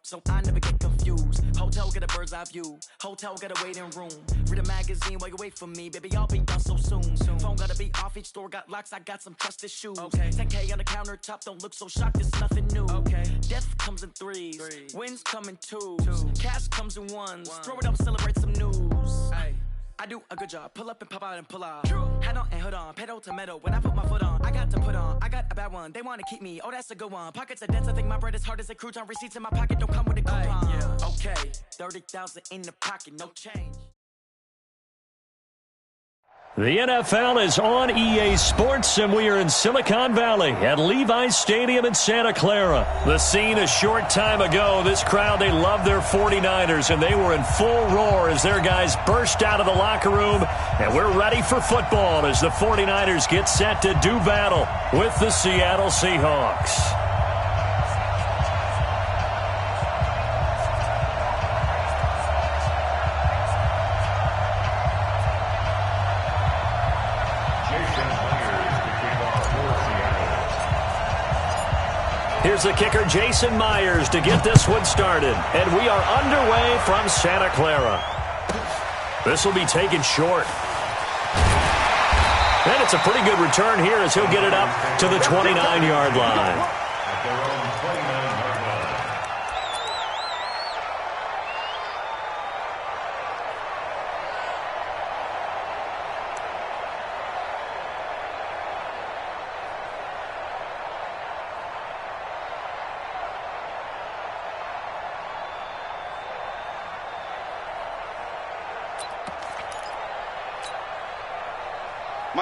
so I never get confused. Hotel get a bird's eye view, hotel get a waiting room. Read a magazine while you wait for me, baby, I'll be done so soon. Phone gotta be off, each store got locks, I got some trusted shoes. 10K on the countertop, don't look so shocked, it's nothing new. Death comes in threes, wins come in twos, cash comes in ones. Throw it up, celebrate some news. I do a good job, pull up and pop out and pull out. Head on and hood on, pedal to metal. When I put my foot on, I got to put on. I got a bad one, they want to keep me. Oh, that's a good one. Pockets are dense, I think my bread is hard as a crouton. Receipts in my pocket don't come with a coupon. Okay, 30,000 in the pocket, no change. The NFL is on EA Sports, and we are in Silicon Valley at Levi's Stadium in Santa Clara. The scene a short time ago, this crowd, they love their 49ers, and they were in full roar as their guys burst out of the locker room, and we're ready for football as the 49ers get set to do battle with the Seattle Seahawks. Here's the kicker, Jason Myers, to get this one started. And we are underway from Santa Clara. This will be taken short. And it's a pretty good return here as he'll get it up to the 29-yard line.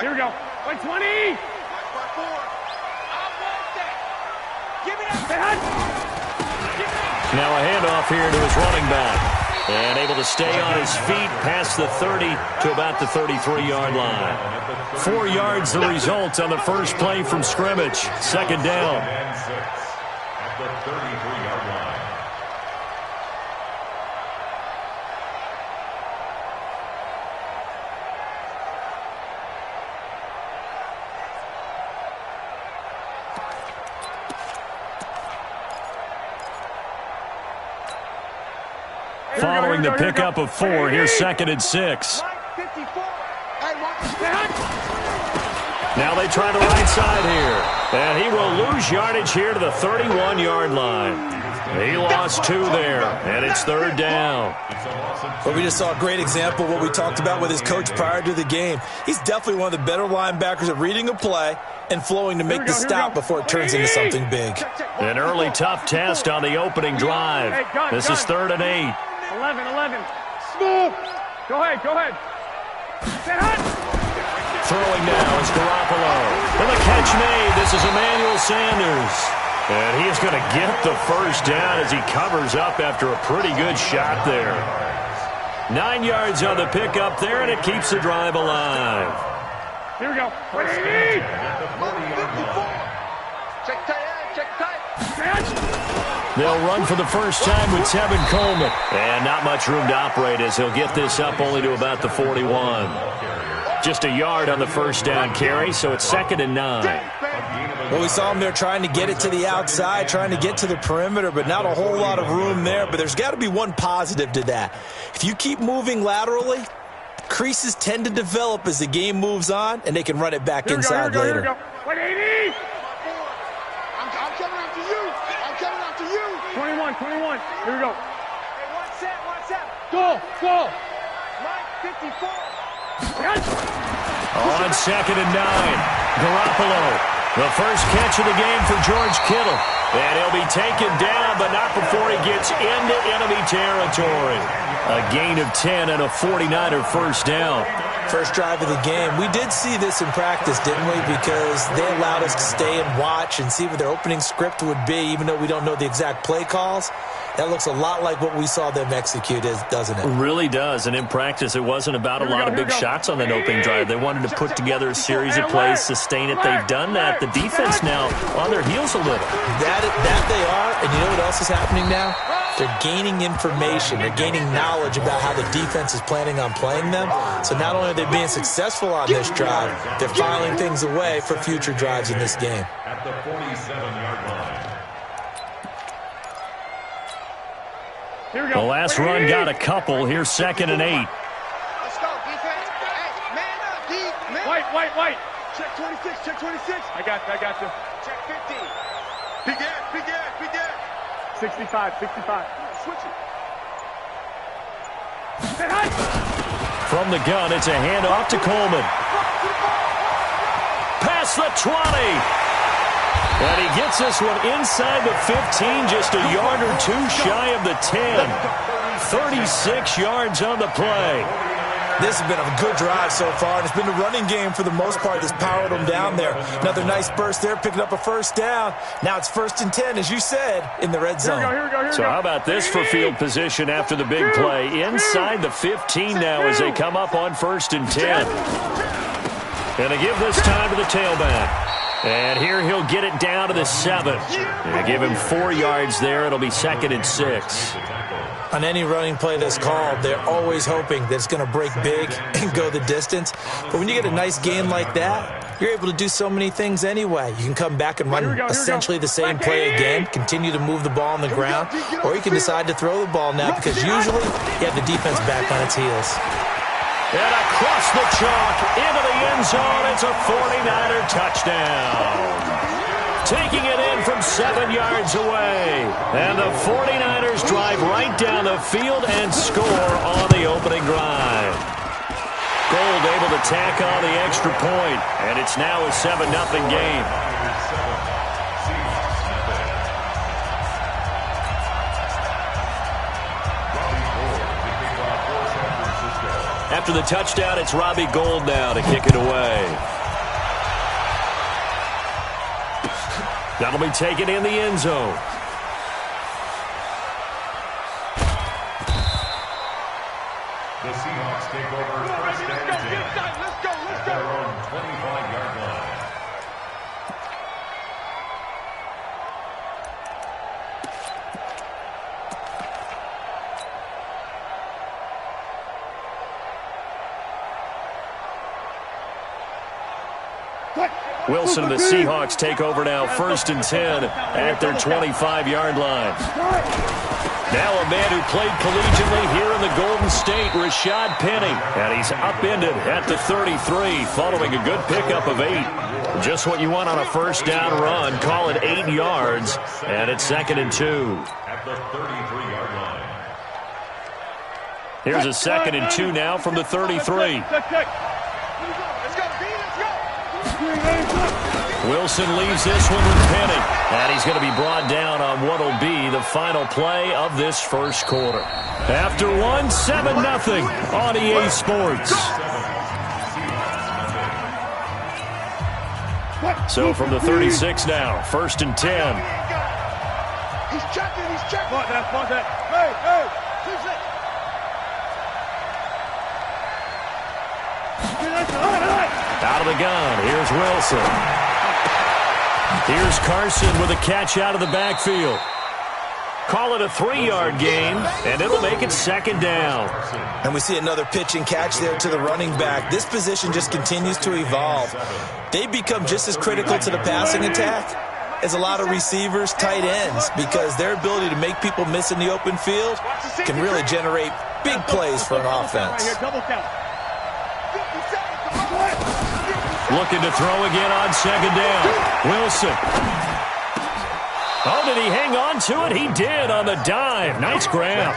Here we go. 120. Give it up. Now a handoff here to his running back. And able to stay on his feet past the 30 to about the 33-yard line. 4 yards the result on the first play from scrimmage. Second down. At the 33-yard line. Following the pickup of 4, here's 2nd and 6. Now they try the right side here. And he will lose yardage here to the 31-yard line. He lost 2 there, and it's 3rd down. Well, we just saw a great example of what we talked about with his coach prior to the game. He's definitely one of the better linebackers at reading a play and flowing to make the stop before it turns into something big. An early tough test on the opening drive. This is 3rd and 8. 11. Smooth. Go ahead. Throwing now is Garoppolo. And the catch made. This is Emmanuel Sanders. And he is going to get the first down as he covers up after a pretty good shot there. 9 yards on the pickup there, and it keeps the drive alive. Here we go. Check tight. They'll run for the first time with Tevin Coleman. And not much room to operate as he'll get this up only to about the 41. Just a yard on the first down carry, so it's 2nd and 9. Well, we saw him there trying to get it to the outside, trying to get to the perimeter, but not a whole lot of room there. But there's got to be one positive to that. If you keep moving laterally, creases tend to develop as the game moves on, and they can run it back inside later. Here we go. 180. I'm coming after you. 21. Here we go. Hey, one set. Go. Right, 54. On 2nd and 9, Garoppolo. The first catch of the game for George Kittle. And he'll be taken down, but not before he gets into enemy territory. A gain of 10 and a 49er first down. First drive of the game. We did see this in practice, didn't we? Because they allowed us to stay and watch and see what their opening script would be, even though we don't know the exact play calls. That looks a lot like what we saw them execute, doesn't it? It really does. And in practice, it wasn't about a lot of big shots on that opening drive. They wanted to put together a series of plays, sustain it. They've done that. The defense now on their heels a little. That they are. And you know what else is happening now? They're gaining information. They're gaining knowledge about how the defense is planning on playing them. So not only are they being successful on this drive, they're filing things away for future drives in this game. At the 47-yard line. The last run got a couple. Here's 2nd and 8. Let's go, defense. Hey, man up, D. Man. White. Check 26, check 26. I got you. Check 15. Big gas. 65. Switch it. From the gun, it's a handoff to Coleman. Past the 20. And he gets this one inside the 15, just a yard or two shy of the 10. 36 yards on the play. This has been a good drive so far, and it's been the running game for the most part that's powered them down there. Another nice burst there, picking up a first down. Now it's 1st and 10, as you said, in the red zone. Here we go. So how about this for field position after the big play? Inside the 15 now as they come up on 1st and 10. And they give this time to the tailback. And here he'll get it down to the 7. They give him 4 yards there. It'll be 2nd and 6. On any running play that's called, they're always hoping that it's going to break big and go the distance. But when you get a nice gain like that, you're able to do so many things anyway. You can come back and run essentially the same play again, continue to move the ball on the ground, or you can decide to throw the ball now because usually you have the defense back on its heels. And across the chalk, into the end zone, it's a 49er touchdown. Taking it in from 7 yards away. And the 49ers drive right down the field and score on the opening drive. Gold able to tack on the extra point, and it's now a 7-0 game. After the touchdown, it's Robbie Gould now to kick it away. That'll be taken in the end zone. The Seahawks take over 1st and 10. Let's go. At their own 25-yard line. Wilson and the Seahawks take over now 1st and 10 at their 25-yard line. Now a man who played collegiately here in the Golden State, Rashad Penny. And he's upended at the 33 following a good pickup of 8. Just what you want on a first down run. Call it 8 yards. And it's 2nd and 2. At the 33-yard line. Here's a 2nd and 2 now from the 33. Wilson leaves this one with Penny. And he's going to be brought down on what will be the final play of this first quarter. After one, 7-0 on EA Sports. So from the 36 now, 1st and 10. He's checking. Watch that. Hey. Out of the gun, here's Wilson. Here's Carson with a catch out of the backfield. Call it a 3-yard gain, and it'll make it 2nd down. And we see another pitch and catch there to the running back. This position just continues to evolve. They become just as critical to the passing attack as a lot of receivers, tight ends, because their ability to make people miss in the open field can really generate big plays for an offense. Looking to throw again on 2nd down. Wilson. Oh, did he hang on to it? He did on the dive. Nice grab.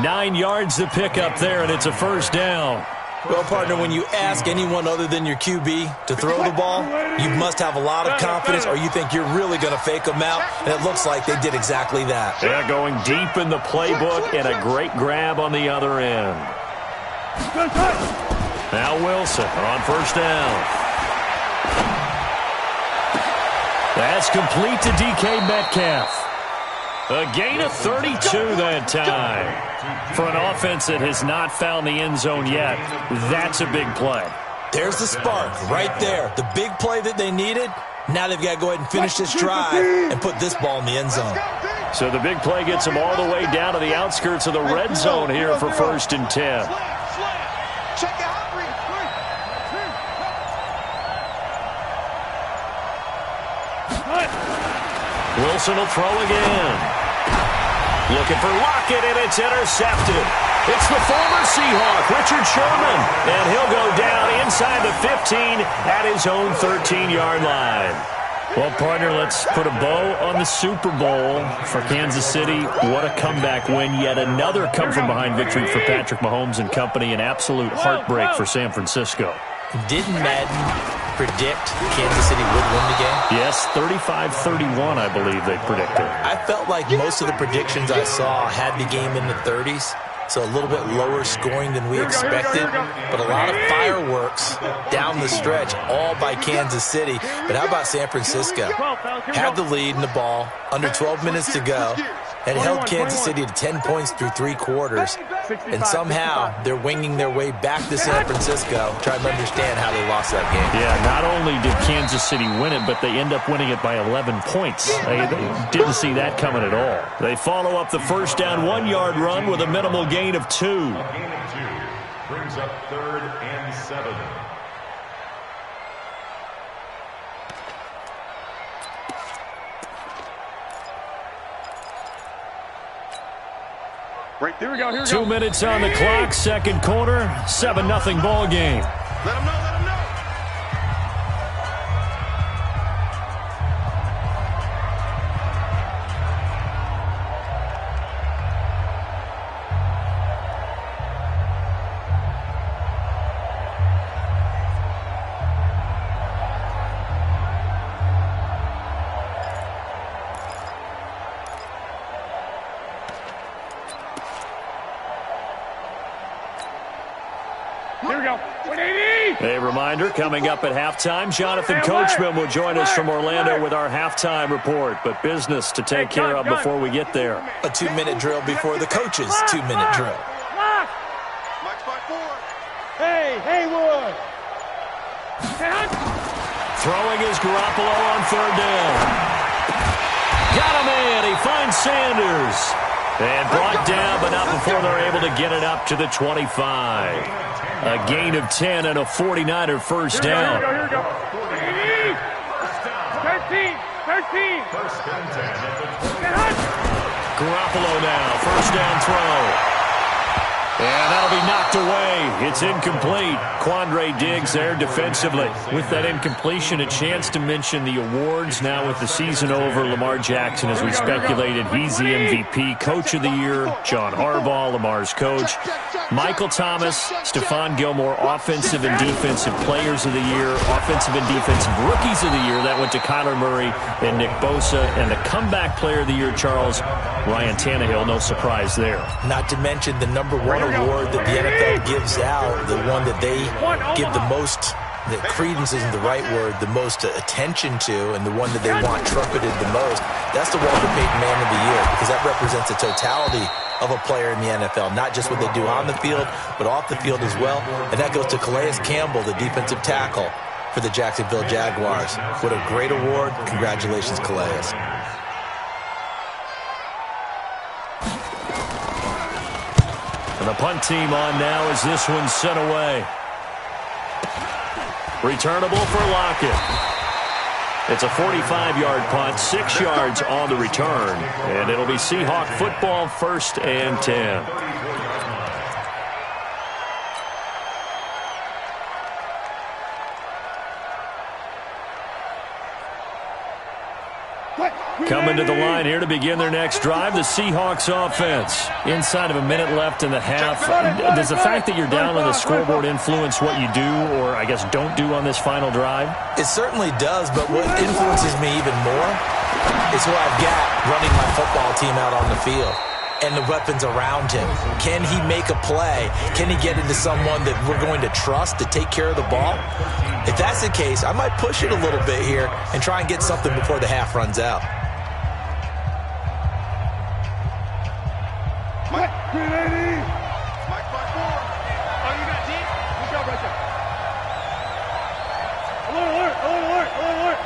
9 yards to pick up there, and it's a first down. Well, partner, when you ask anyone other than your QB to throw the ball, you must have a lot of confidence or you think you're really going to fake them out, and it looks like they did exactly that. Yeah, going deep in the playbook and a great grab on the other end. Now Wilson on first down. That's complete to DK Metcalf. A gain of 32 that time. For an offense that has not found the end zone yet, that's a big play. There's the spark right there. The big play that they needed. Now they've got to go ahead and finish this drive and put this ball in the end zone. So the big play gets them all the way down to the outskirts of the red zone here for 1st and 10. Check out. Wilson will throw again. Looking for Lockett, and it's intercepted. It's the former Seahawk, Richard Sherman, and he'll go down inside the 15 at his own 13-yard line. Well, partner, let's put a bow on the Super Bowl for Kansas City. What a comeback win. Yet another come-from-behind victory for Patrick Mahomes and company. An absolute heartbreak for San Francisco. Didn't Madden predict Kansas City would win the game? Yes, 35-31, I believe they predicted. I felt like most of the predictions I saw had the game in the 30s. So a little bit lower scoring than we expected, but a lot of fireworks down the stretch, all by Kansas City. But how about San Francisco? Had the lead in the ball, under 12 minutes to go, and held Kansas City to 10 points through 3 quarters. And somehow they're winging their way back to San Francisco, trying to understand how they lost that game. Yeah, not only did Kansas City win it, but they end up winning it by 11 points. They didn't see that coming at all. They follow up the first down 1-yard run with a minimal gain of 2. A gain of 2 brings up 3rd and 7. Right, here we go, here we 2 go. minutes on the clock, second quarter, 7-0 ball game. Let him know, let him know. Here we go. 180. A reminder, coming up at halftime, Jonathan Coachman will join us from Orlando with our halftime report. But business to take care of before we get there. A 2-minute drill before the coach's 2-minute drill. Mike's by 4. Hey, Haywood. Throwing is Garoppolo on 3rd down. Got him in. He finds Sanders. And brought down, but not before they're able to get it up to the 25. A gain of 10 and a 49er first down. Here we go, here we go. 13. First and 10 at the 20. Garoppolo now, first down throw. And that'll be knocked away. It's incomplete. Quandre Diggs there defensively. With that incompletion, a chance to mention the awards. Now with the season over, Lamar Jackson, as we speculated, he's the MVP, Coach of the Year. John Harbaugh, Lamar's coach. Michael Thomas, Stephon Gilmore, Offensive and Defensive Players of the Year. Offensive and Defensive Rookies of the Year. That went to Kyler Murray and Nick Bosa. And the Comeback Player of the Year, Charles, Ryan Tannehill. No surprise there. Not to mention the #1 award that the NFL gives out, the one that they give the most, that credence isn't the right word, the most attention to, and the one that they want trumpeted the most. That's the Walter Payton Man of the Year, because that represents the totality of a player in the NFL, not just what they do on the field, but off the field as well. And that goes to Calais Campbell, the defensive tackle for the Jacksonville Jaguars. What a great award. Congratulations, Calais. And the punt team on now as this one's sent away. Returnable for Lockett. It's a 45-yard punt, 6 yards on the return. And it'll be Seahawk football, 1st and 10. Coming to the line here to begin their next drive, the Seahawks offense. Inside of a minute left in the half. Does the fact that you're down on the scoreboard influence what you do, or I guess don't do on this final drive? It certainly does, but what influences me even more is who I've got running my football team out on the field and the weapons around him. Can he make a play? Can he get into someone that we're going to trust to take care of the ball? If that's the case, I might push it a little bit here and try and get something before the half runs out. Mike, 380. Mike by 4. Oh, you got deep? Good job right there. Alert, alert, alert, alert, alert.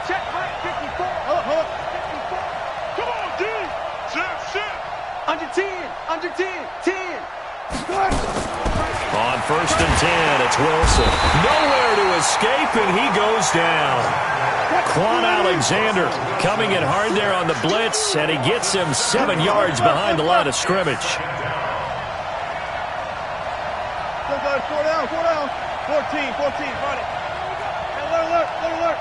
Check, Mike, 54. Hold up. 54. Come on, D. Check. Under 10, under 10, 10. Good. On On 1st and 10, it's Wilson. Nowhere to escape, and he goes down. Quan Alexander coming in hard there on the blitz, and he gets him 7 yards behind the line of scrimmage. 4 down, 14, run it. Alert.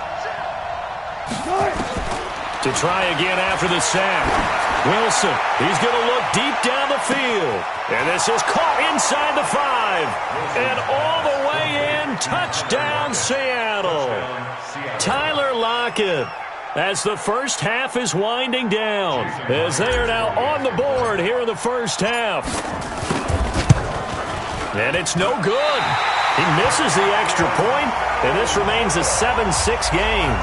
To try again after the sack. Wilson, he's going to look deep down the field. And this is caught inside the 5. And all the way in, touchdown Seattle. Tyler Lockett, as the first half is winding down, as they are now on the board here in the first half. And it's no good. He misses the extra point, and this remains a 7-6 game.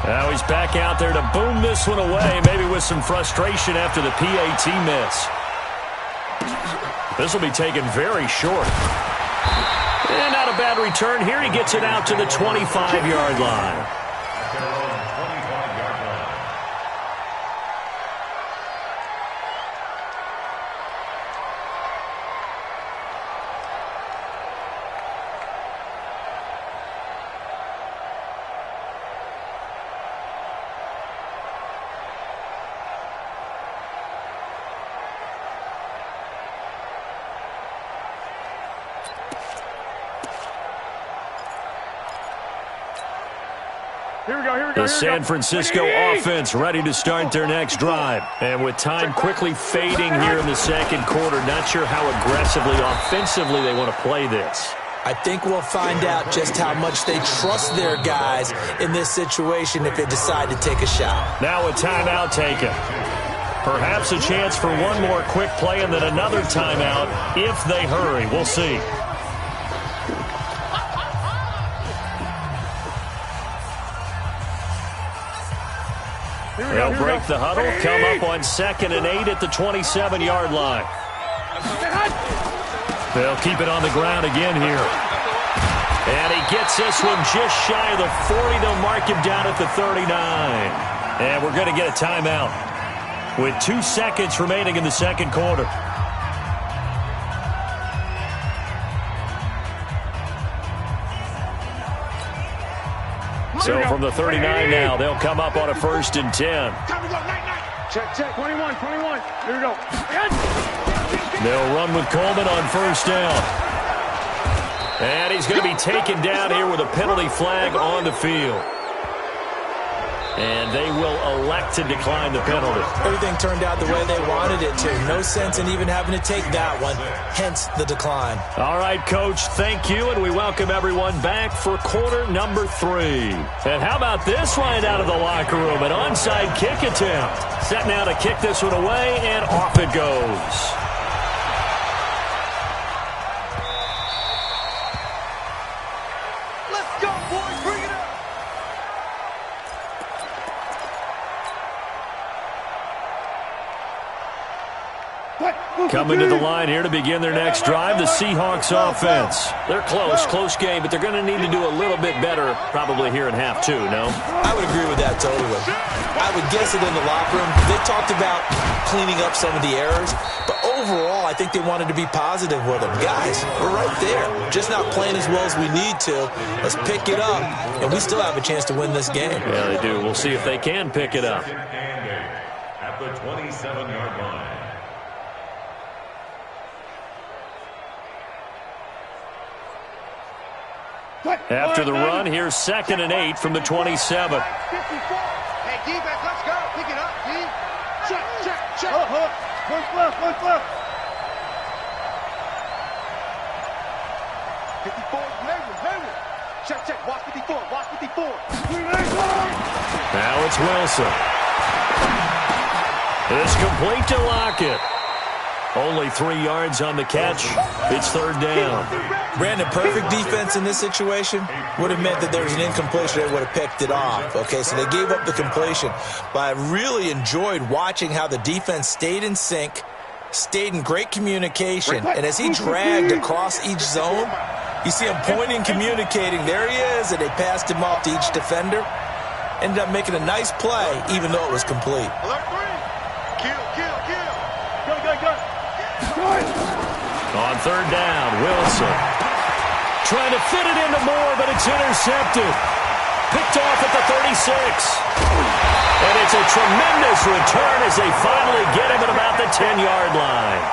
Now he's back out there to boom this one away, maybe with some frustration after the PAT miss. This will be taken very short. And not a bad return here. He gets it out to the 25-yard line. Here we go. The San Francisco offense ready to start their next drive. And with time quickly fading here in the second quarter, not sure how aggressively, offensively they want to play this. I think we'll find out just how much they trust their guys in this situation if they decide to take a shot. Now a timeout taken. Perhaps a chance for one more quick play and then another timeout if they hurry. We'll see. They'll break the huddle, come up on 2nd and 8 at the 27-yard line. They'll keep it on the ground again here. And he gets this one just shy of the 40. They'll mark him down at the 39. And we're going to get a timeout with 2 seconds remaining in the second quarter. So from the 39 now, they'll come up on a 1st and 10. Check, 21. Here we go. They'll run with Coleman on 1st down. And he's going to be taken down here with a penalty flag on the field. And they will elect to decline the penalty. Everything turned out the way they wanted it to. No sense in even having to take that one, hence the decline. All right, Coach, thank you, and we welcome everyone back for quarter number 3. And how about this right out of the locker room? An onside kick attempt. Set now to kick this one away, and off it goes. Coming to the line here to begin their next drive, the Seahawks offense. They're close game, but they're going to need to do a little bit better probably here in half 2, no? I would agree with that totally. I would guess it in the locker room. They talked about cleaning up some of the errors, but overall I think they wanted to be positive with them. Guys, we're right there. Just not playing as well as we need to. Let's pick it up, and we still have a chance to win this game. Yeah, they do. We'll see if they can pick it up. At the 27-yard line. After the run, here's 2nd and 8 from the 27. Hey, defense, let's go. Pick it up, D. Check. One flip. 54, Hayward. Check. Watch 54. Now it's Wilson. It's complete to Lockett. Only 3 yards on the catch. It's third down. Brandon, perfect defense in this situation would have meant that there was an incompletion. They would have picked it off. Okay, so they gave up the completion. But I really enjoyed watching how the defense stayed in sync, stayed in great communication. And as he dragged across each zone, you see him pointing, communicating. There he is, and they passed him off to each defender. Ended up making a nice play, even though it was complete. Alert 3. Kill. On third down, Wilson trying to fit it into Moore, but it's intercepted. Picked off at the 36. And it's a tremendous return as they finally get him at about the 10-yard line.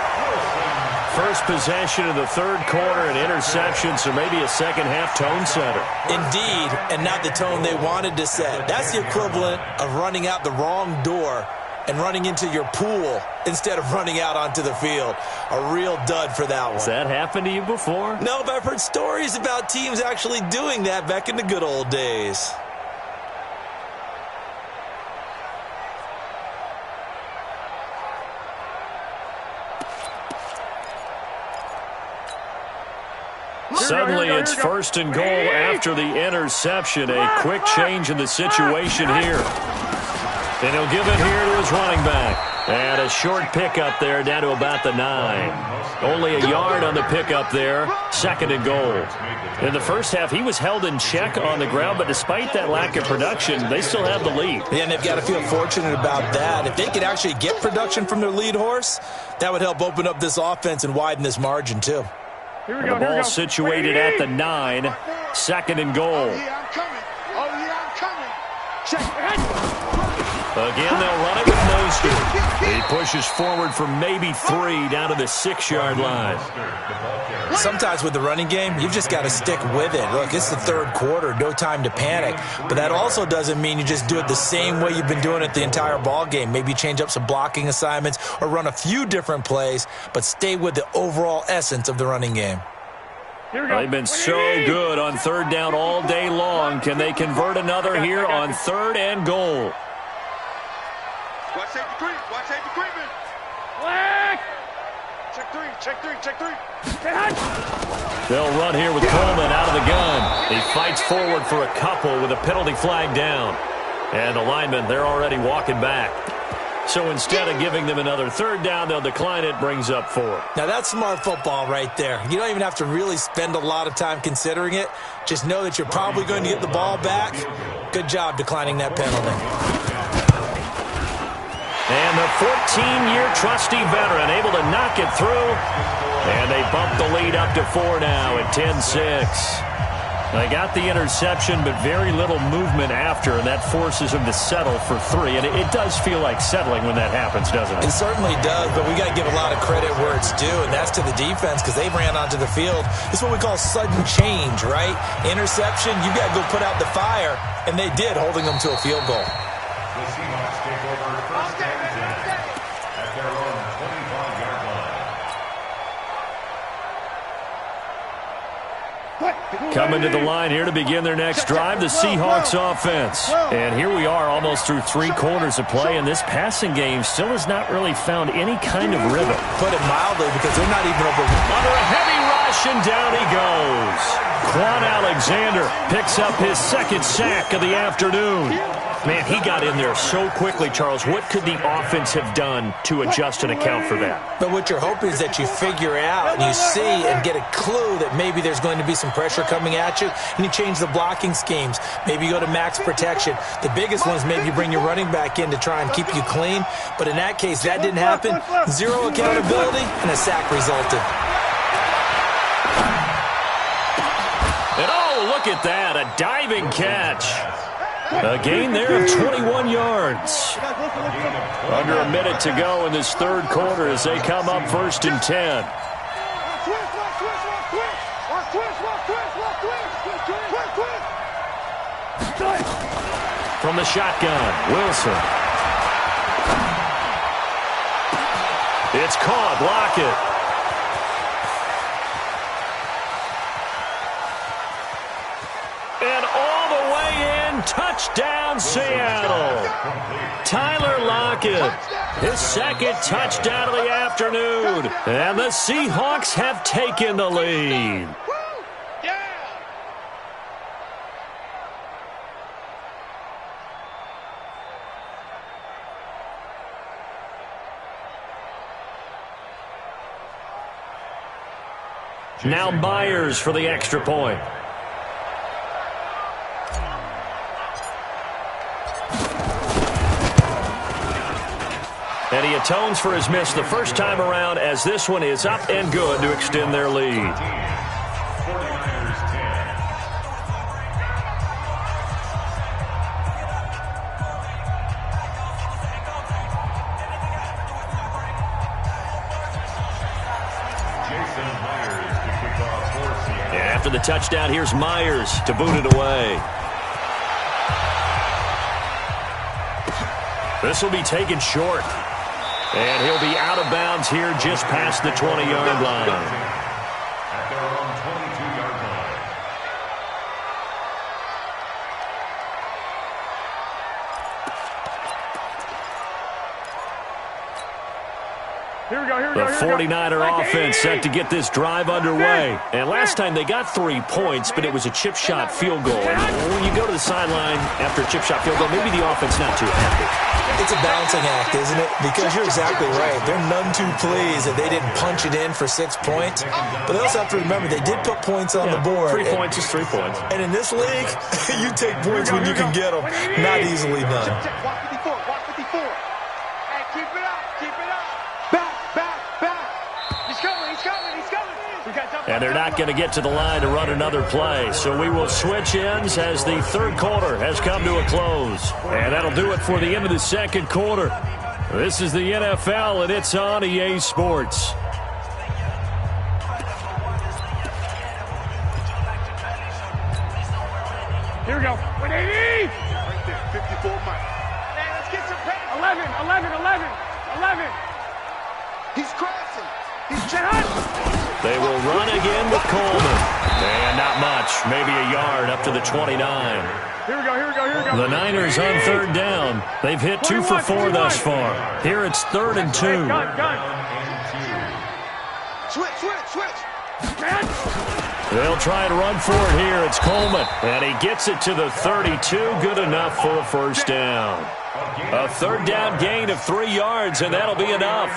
First possession of the third quarter, an interception, so maybe a second-half tone setter. Indeed, and not the tone they wanted to set. That's the equivalent of running out the wrong door and running into your pool instead of running out onto the field. A real dud for that one. Has that happened to you before? No, but I've heard stories about teams actually doing that back in the good old days. Suddenly it's first and goal after the interception. A quick change in the situation here. And he'll give it here to his running back. And a short pickup there down to about the 9. Only a yard on the pickup there. Second and goal. In the first half, he was held in check on the ground, but despite that lack of production, they still have the lead. Yeah, and they've got to feel fortunate about that. If they could actually get production from their lead horse, that would help open up this offense and widen this margin, too. Here we go. The ball situated at the 9. Second and goal. Oh, yeah, I'm coming. Check. Again, they'll run it with Mostert. He pushes forward for maybe 3 down to the 6-yard line. Sometimes with the running game, you've just got to stick with it. Look, it's the third quarter, no time to panic. But that also doesn't mean you just do it the same way you've been doing it the entire ball game. Maybe change up some blocking assignments or run a few different plays, but stay with the overall essence of the running game. They've been so good on third down all day long. Can they convert another here on third and goal? Watch safety creep. Black. Check three. They'll run here with Coleman out of the gun. He fights forward for a couple with a penalty flag down. And the linemen, they're already walking back. So instead of giving them another third down, they'll decline it, brings up 4. Now, that's smart football right there. You don't even have to really spend a lot of time considering it. Just know that you're probably going to get the ball back. Good job declining that penalty. And the 14-year trusty veteran able to knock it through. And they bump the lead up to 4 now at 10-6. They got the interception, but very little movement after, and that forces them to settle for 3. And it does feel like settling when that happens, doesn't it? It certainly does, but we got to give a lot of credit where it's due, and that's to the defense because they ran onto the field. This is what we call sudden change, right? Interception, you got to go put out the fire, and they did, holding them to a field goal. The Seahawks take over first and 10 at their own 25-yard line. Coming to the line here to begin their next drive, the Seahawks offense. And here we are almost through 3 quarters of play, and this passing game still has not really found any kind of rhythm. Put it mildly, because they're not even over. Under a heavy rush, and down he goes. Quan Alexander picks up his second sack of the afternoon. Man, he got in there so quickly, Charles. What could the offense have done to adjust and account for that? But what you're hoping is that you figure out and you see and get a clue that maybe there's going to be some pressure coming at you, and you change the blocking schemes. Maybe you go to max protection. The biggest one is maybe you bring your running back in to try and keep you clean. But in that case, that didn't happen. 0 accountability, and a sack resulted. And oh, look at that, a diving catch. A gain there of 21 yards. Under a minute to go in this third quarter as they come up first and 10. From the shotgun, Wilson. It's caught, Lockett. And all the way in, touchdown, Seattle. Tyler Lockett, his second touchdown of the afternoon. And the Seahawks have taken the lead. Now Myers for the extra point. And he atones for his miss the first time around, as this one is up and good to extend their lead. After the touchdown, here's Myers to boot it away. This will be taken short. And he'll be out of bounds here just past the 20-yard line. At their own 22-yard line. The 49er offense set to get this drive underway. And last time they got 3 points, but it was a chip shot field goal. And when you go to the sideline after a chip shot field goal, maybe the offense not too happy. It's a balancing act, isn't it? Because you're exactly right. They're none too pleased that they didn't punch it in for 6 points. But they also have to remember they did put points on the board. 3 points is 3 points. And in this league, you take points when you can get them. Not easily done. Watch 54, watch 54. Hey, keep it up, keep it up. Back. He's coming. And they're not going to get to the line to run another play. So we will switch ends as the third quarter has come to a close. And that'll do it for the end of the second quarter. This is the NFL, and it's on EA Sports. Here we go. 180! Right there, 54 Mike. Man, let's get some pace. 11. He's crashing. He's They will run again with Coleman. And not much, maybe a yard up to the 29. Here we go. The Niners on third down. They've hit 2 for 4 thus far. Here it's 3rd and 2. Gun. Switch. They'll try and run for it here. It's Coleman. And he gets it to the 32. Good enough for a first down. A third down gain of 3 yards, and that'll be enough.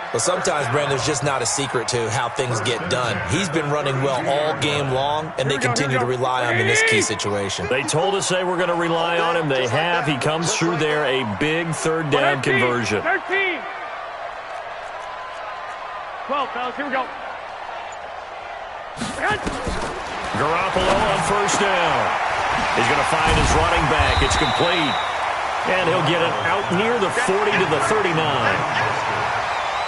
Well, sometimes, Brandon, there's just not a secret to how things get done. He's been running well all game long, and they continue to rely on him in this key situation. They told us they were going to rely on him. They have. He comes through there, a big third down conversion. 13. 12, fellas. Here we go. Garoppolo on first down. He's going to find his running back. It's complete. And he'll get it out near the 40 to the 39.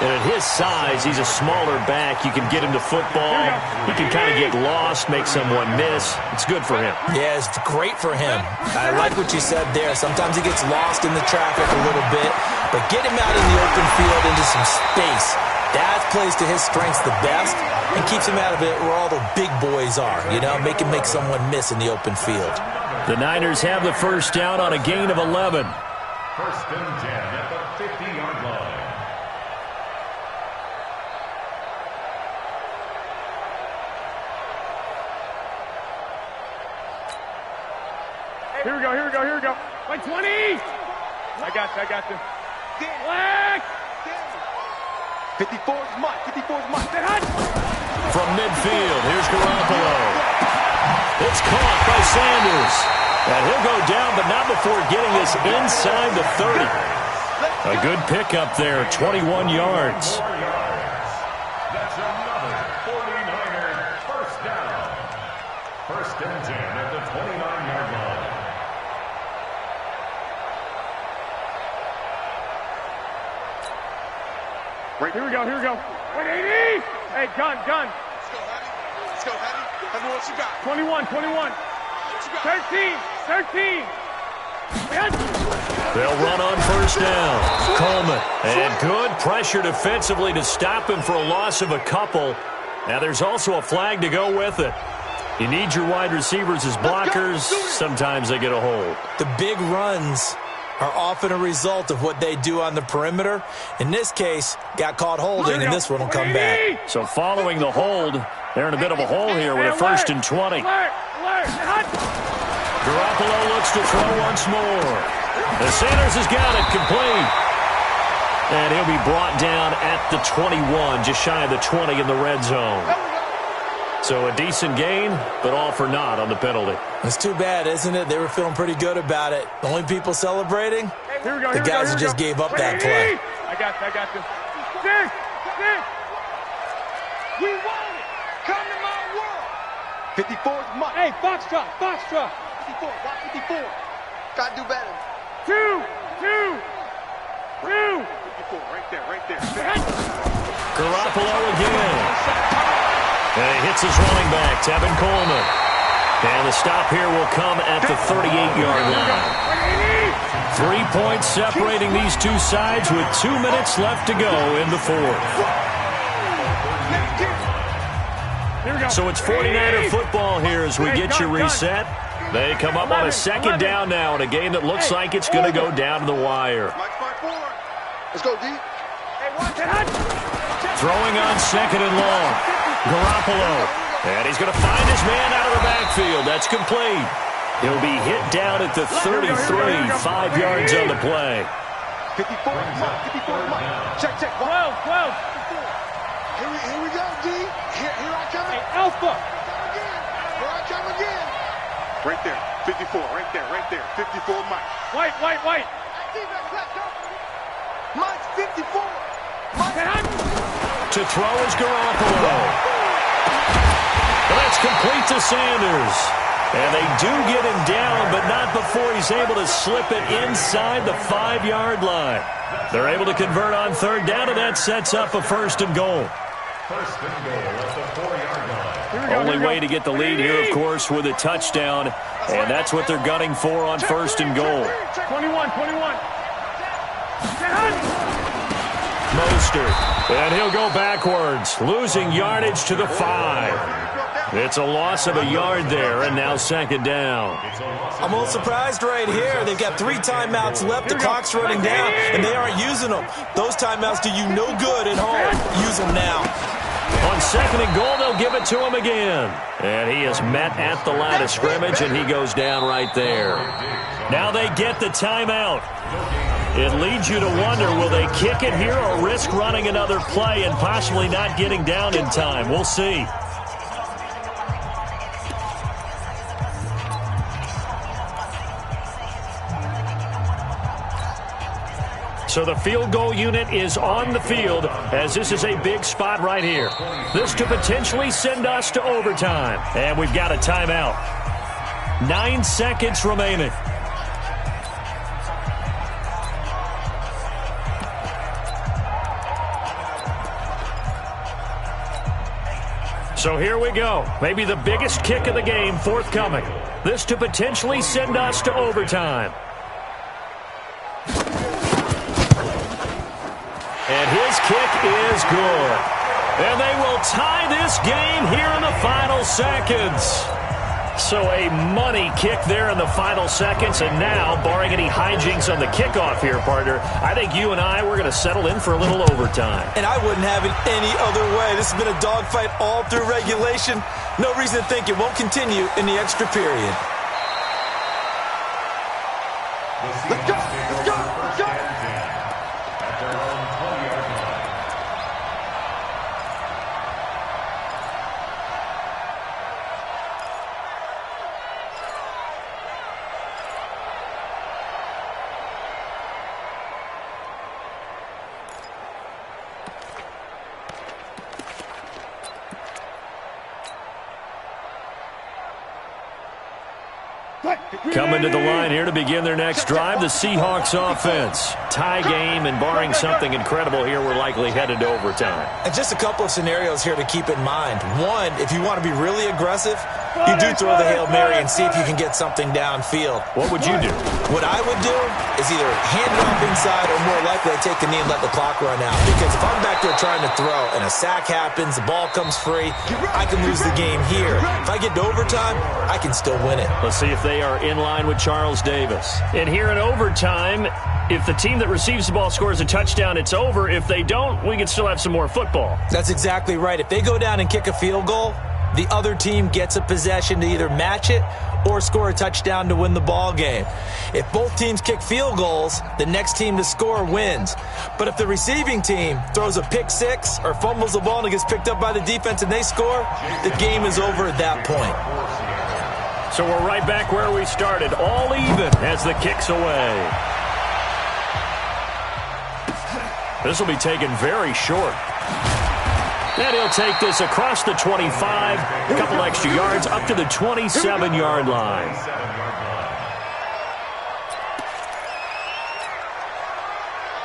And at his size, he's a smaller back. You can get him to football. He can kind of get lost, make someone miss. It's good for him. Yeah, it's great for him. I like what you said there. Sometimes he gets lost in the traffic a little bit, but get him out in the open field into some space. That plays to his strengths the best and keeps him out of it where all the big boys are, make him make someone miss in the open field. The Niners have the first down on a gain of 11. 1st and 10 at the 50-yard line. Here we go. Like 20! I got you. Black! 54's Mike. From midfield, here's Garoppolo. It's caught by Sanders. And he'll go down, but not before getting this inside the 30. A good pickup there, 21 yards. That's another 49er first down. 1st and 10 at the 29-yard line. Here we go. 180! Hey, gun. Let's go, Hattie. Tell me what you got. 21. What you got? 13. They'll run on first down. Coleman. And good pressure defensively to stop him for a loss of a couple. Now there's also a flag to go with it. You need your wide receivers as blockers. Sometimes they get a hold. The big runs are often a result of what they do on the perimeter. In this case, got caught holding, and this one will come back. So following the hold, they're in a bit of a hole here with a 1st and 20. Garoppolo looks to throw once more. And Sanders has got it complete. And he'll be brought down at the 21, just shy of the 20 in the red zone. So a decent gain, but all for naught on the penalty. It's too bad, isn't it? They were feeling pretty good about it. The only people celebrating, the guys who just gave up that play. I got this. We want it. Come to my world. 54 is mine. Hey, Foxtrot. 54, watch 54. Gotta do better. 2. 54, right there. Garoppolo again. And he hits his running back, Tevin Coleman. And the stop here will come at the 38-yard line. 3 points separating these two sides with 2 minutes left to go in the fourth. So it's 49er football here as we get you reset. They come up on a 2nd down now in a game that looks like it's going to go down to the wire. Let's go, D. Throwing on 2nd and long. Garoppolo. And he's going to find his man out of the backfield. That's complete. He'll be hit down at the 33, 5 yards on the play. 54, check. 12. Here we go, D. Here I come. Hey, Alpha. Here I come again. Right there, 54, right there. 54, Mike. White. Mike's 54. To throw is Garoppolo. Well, that's complete to Sanders. And they do get him down, but not before he's able to slip it inside the 5-yard line. They're able to convert on 3rd down, and that sets up a 1st and goal. 1st and goal at the 4-yard line. Only way to get the lead here, of course, with a touchdown. And that's what they're gunning for on 1st and goal. 21. Mostert. And he'll go backwards, losing yardage to the 5. It's a loss of a yard there, and now 2nd down. I'm a little surprised right here. They've got 3 timeouts left. The clock's running down, and they aren't using them. Those timeouts do you no good at home. Use them now. On 2nd and goal, they'll give it to him again. And he is met at the line of scrimmage, and he goes down right there. Now they get the timeout. It leads you to wonder, will they kick it here or risk running another play and possibly not getting down in time? We'll see. So the field goal unit is on the field as this is a big spot right here. This to potentially send us to overtime. And we've got a timeout. 9 seconds remaining. So here we go. Maybe the biggest kick of the game forthcoming. This to potentially send us to overtime. And his kick is good. And they will tie this game here in the final seconds. So a money kick there in the final seconds. And now, barring any hijinks on the kickoff here, partner, I think you and I, we're going to settle in for a little overtime. And I wouldn't have it any other way. This has been a dogfight all through regulation. No reason to think it won't continue in the extra period. Let's go. At their own 20-yard line. Go! Coming to the line here to begin their next drive, the Seahawks offense. Tie game, and barring something incredible here, we're likely headed to overtime. And just a couple of scenarios here to keep in mind. One, if you want to be really aggressive, you do throw the Hail Mary and see if you can get something downfield. What would you do? What I would do is either hand it off inside or more likely I take the knee and let the clock run out. Because if I'm back there trying to throw and a sack happens, the ball comes free, I can lose the game here. If I get to overtime, I can still win it. Let's see if they are in line with Charles Davis. And here in overtime, if the team that receives the ball scores a touchdown, it's over. If they don't, we can still have some more football. That's exactly right. If they go down and kick a field goal, the other team gets a possession to either match it or score a touchdown to win the ball game. If both teams kick field goals, the next team to score wins. But if the receiving team throws a pick six or fumbles the ball and it gets picked up by the defense and they score, the game is over at that point. So we're right back where we started, all even as the kick's away. This will be taken very short. And he'll take this across the 25, a couple extra yards, up to the 27-yard line.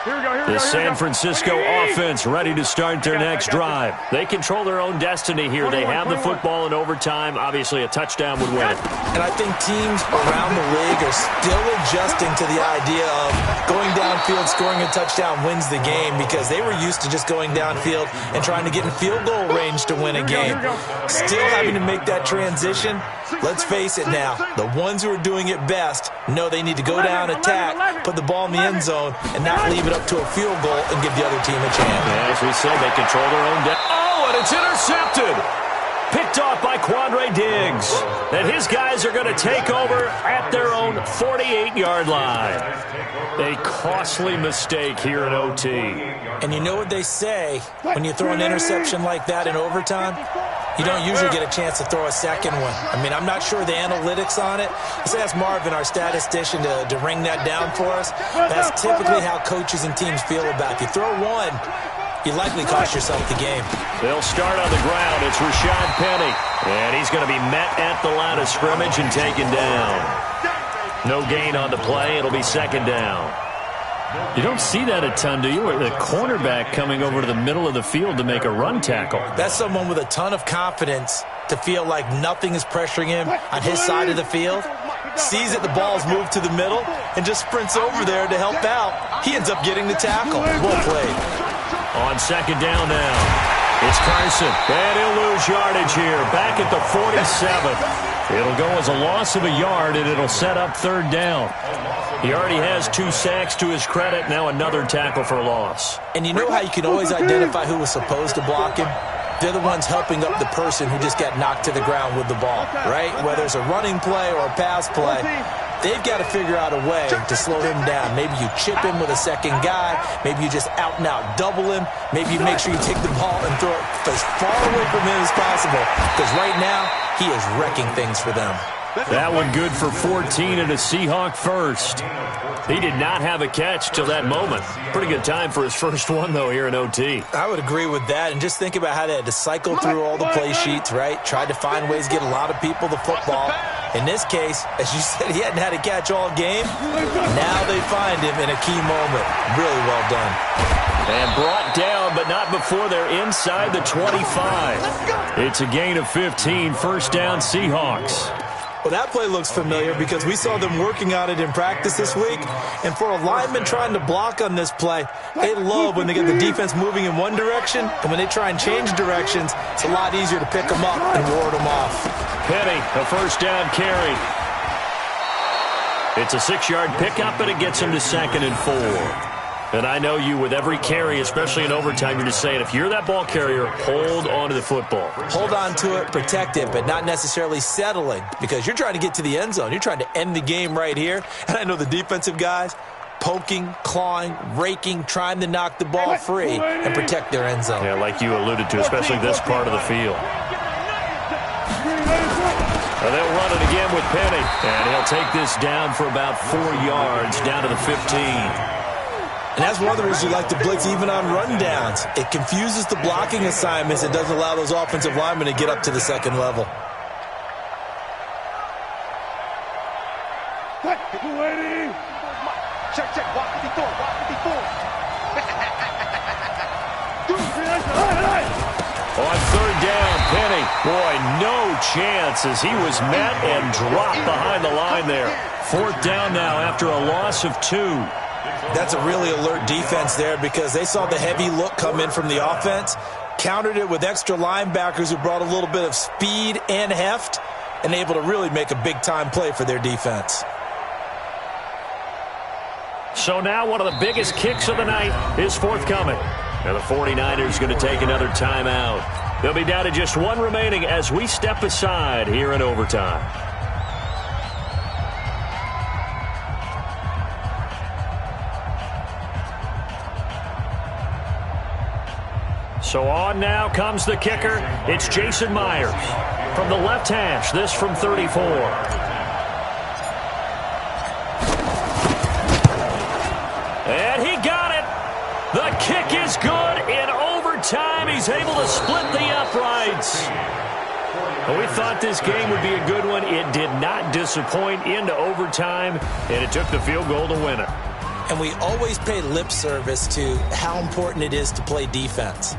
The San Francisco offense ready to start their next drive. They control their own destiny here. They have the football in overtime. Obviously, a touchdown would win it. And I think teams around the league are still adjusting to the idea of going downfield, scoring a touchdown wins the game, because they were used to just going downfield and trying to get in field goal range to win a game. Still having to make that transition. Let's face it now, the ones who are doing it best know they need to go down, attack, put the ball in the end zone, and not leave it up to a field goal and give the other team a chance. Yeah, as we said, they control their own destiny. Oh, and it's intercepted. Picked off by Quandre Diggs. And his guys are going to take over at their own 48-yard line. A costly mistake here in OT. And you know what they say, when you throw an interception like that in overtime, you don't usually get a chance to throw a second one. I mean, I'm not sure the analytics on it. Let's ask Marvin, our statistician, to ring that down for us. That's typically how coaches and teams feel about it. If you throw one, you likely cost yourself the game. They'll start on the ground. It's Rashad Penny. And he's going to be met at the line of scrimmage and taken down. No gain on the play. It'll be second down. You don't see that a ton, do you? The cornerback coming over to the middle of the field to make a run tackle. That's someone with a ton of confidence to feel like nothing is pressuring him on his side of the field. Sees that the ball's moved to the middle and just sprints over there to help out. He ends up getting the tackle. Well played. On second down now, it's Carson. And he'll lose yardage here. Back at the 47. It'll go as a loss of a yard, and it'll set up third down. He already has 2 sacks to his credit. Now another tackle for loss. And you know how you can always identify who was supposed to block him? They're the ones helping up the person who just got knocked to the ground with the ball, right? Whether it's a running play or a pass play, they've got to figure out a way to slow him down. Maybe you chip him with a second guy. Maybe you just out-and-out double him. Maybe you make sure you take the ball and throw it as far away from him as possible, because right now he is wrecking things for them. That one good for 14 and a Seahawk first. He did not have a catch till that moment. Pretty good time for his first one, though, here in OT. I would agree with that. And just think about how they had to cycle through all the play sheets, right? Tried to find ways to get a lot of people the football. In this case, as you said, he hadn't had a catch all game. Now they find him in a key moment. Really well done. And brought down, but not before they're inside the 25. It's a gain of 15, first down Seahawks. Well, that play looks familiar because we saw them working on it in practice this week. And for a lineman trying to block on this play, they love when they get the defense moving in one direction. And when they try and change directions, it's a lot easier to pick them up and ward them off. Penny, a first down carry. It's a 6-yard pickup, and it gets him to 2nd and 4. And I know you, with every carry, especially in overtime, you're just saying, if you're that ball carrier, hold on to the football. Hold on to it, protect it, but not necessarily settling, because you're trying to get to the end zone. You're trying to end the game right here. And I know the defensive guys poking, clawing, raking, trying to knock the ball free and protect their end zone. Yeah, like you alluded to, especially this part of the field. And they'll run it again with Penny. And he'll take this down for about 4 yards, down to the 15. And that's one of the reasons you like to blitz even on rundowns. It confuses the blocking assignments. It doesn't allow those offensive linemen to get up to the second level. What? Waiting. Check, check. Walk 54. Walk 54. On third down, Penny. Boy, no chance as he was met and dropped behind the line there. Fourth down now after a loss of 2. That's a really alert defense there because they saw the heavy look come in from the offense, countered it with extra linebackers who brought a little bit of speed and heft, and able to really make a big-time play for their defense. So now one of the biggest kicks of the night is forthcoming. And the 49ers going to take another timeout. They'll be down to just 1 remaining as we step aside here in overtime. So on now comes the kicker. It's Jason Myers. From the left hash, this from 34. And he got it. The kick is good. In overtime, he's able to split the uprights. Well, we thought this game would be a good one. It did not disappoint into overtime, and it took the field goal to win it. And we always pay lip service to how important it is to play defense.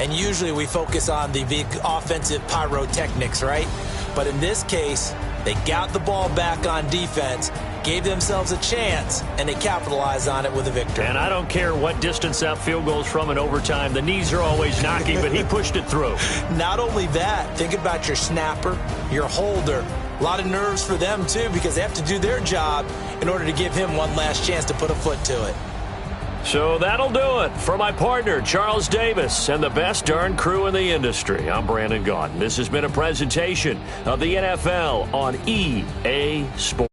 And usually we focus on the big offensive pyrotechnics, right? But in this case, they got the ball back on defense, gave themselves a chance, and they capitalized on it with a victory. And I don't care what distance that field goes from in overtime. The knees are always knocking, but he pushed it through. Not only that, think about your snapper, your holder. A lot of nerves for them, too, because they have to do their job in order to give him one last chance to put a foot to it. So that'll do it for my partner, Charles Davis, and the best darn crew in the industry. I'm Brandon Gaudin. This has been a presentation of the NFL on EA Sports.